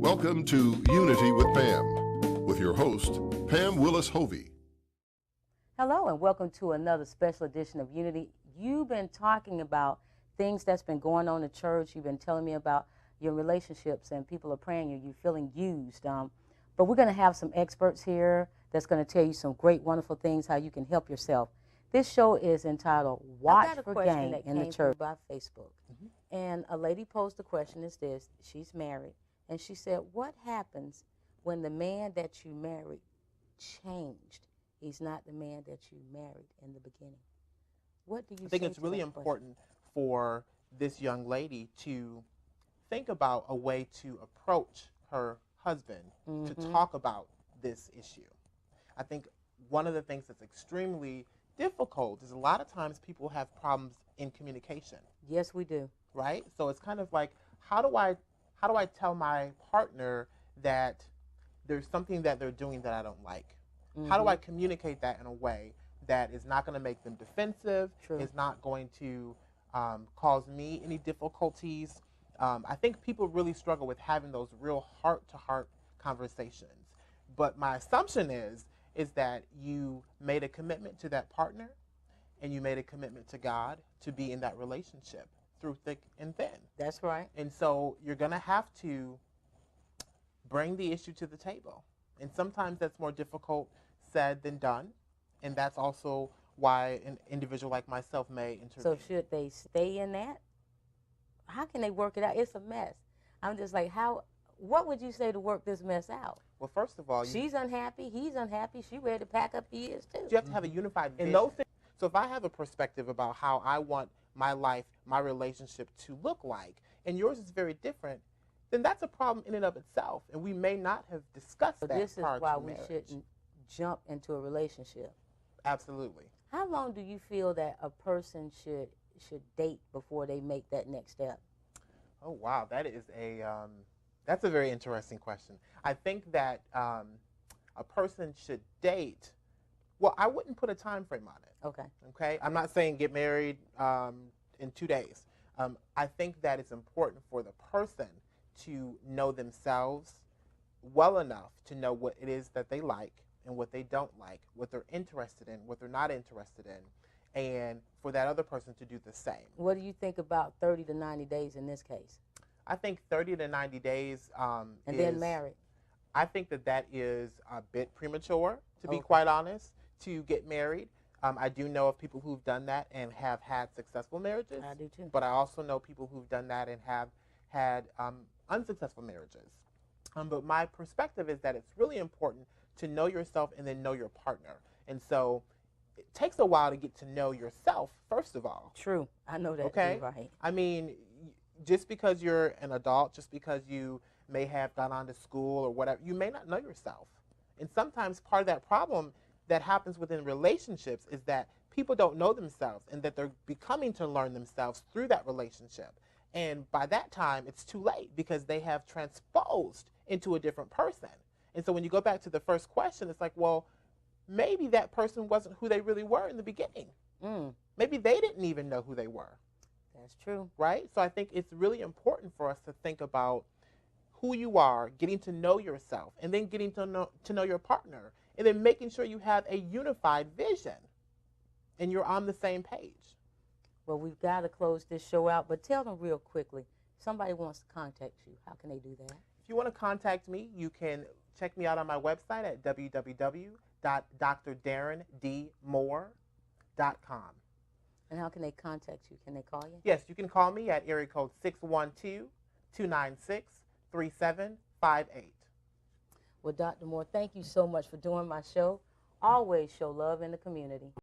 Welcome to Unity with Pam, with your host, Pam Willis-Hovey. Hello and welcome to another special edition of Unity. You've been talking about things that's been going on in church. You've been telling me about your relationships and people are praying you're feeling used. But we're going to have some experts here that's going to tell you some great, wonderful things, how you can help yourself. This show is entitled Watch for Gang in the Church by Facebook. And a lady posed the question is this, she's married, and she said, what happens when the man that you married changed? He's not the man that you married in the beginning. What do you I think it's really important for this young lady to think about a way to approach her husband to talk about this issue. I think one of the things that's extremely difficult is a lot of times people have problems in communication. Yes, we do. Right? So it's kind of like, how do I tell my partner that there's something that they're doing that I don't like? How do I communicate that in a way that is not going to make them defensive, is not going to cause me any difficulties? I think people really struggle with having those real heart-to-heart conversations. But my assumption is that you made a commitment to that partner and you made a commitment to God to be in that relationship through thick and thin. That's right. And so you're going to have to bring the issue to the table. And sometimes that's more difficult said than done. And that's also why an individual like myself may intervene. So should they stay in that? How can they work it out? It's a mess. I'm just like, what would you say to work this mess out? Well, first of all, she's unhappy, he's unhappy, she ready to pack up, he is too. You have to have a unified vision. So if I have a perspective about how I want my life, my relationship to look like, and yours is very different, then that's a problem in and of itself. And we may not have discussed that. This is why we shouldn't jump into a relationship. Absolutely. How long do you feel that a person should date before they make that next step? Oh, wow. That is that's a very interesting question. I think that a person should date. Well, I wouldn't put a time frame on it. Okay. I'm not saying get married in 2 days. I think that it's important for the person to know themselves well enough to know what it is that they like and what they don't like, what they're interested in, what they're not interested in, and for that other person to do the same. What do you think about 30 to 90 days in this case? I think 30 to 90 days and then married. I think that is a bit premature, to be quite honest, to get married. I do know of people who've done that and have had successful marriages. I do too. But I also know people who've done that and have had unsuccessful marriages. But my perspective is that it's really important to know yourself and then know your partner. And so it takes a while to get to know yourself, first of all. True. I know that. Okay? Right. I mean, just because you're an adult, just because you may have gone on to school or whatever, you may not know yourself. And sometimes part of that problem that happens within relationships is that people don't know themselves and that they're becoming to learn themselves through that relationship. And by that time, it's too late because they have transposed into a different person. And so when you go back to the first question, it's like, well, maybe that person wasn't who they really were in the beginning. Maybe they didn't even know who they were. That's true. Right? So I think it's really important for us to think about who you are, getting to know yourself, and then getting to know your partner, and then making sure you have a unified vision and you're on the same page. Well, we've got to close this show out, but tell them real quickly, if somebody wants to contact you, how can they do that? If you want to contact me, you can check me out on my website at www.drdarrendmoore.com. And how can they contact you? Can they call you? Yes, you can call me at area code 612-296-3758. Well, Dr. Moore, thank you so much for doing my show. Always show love in the community.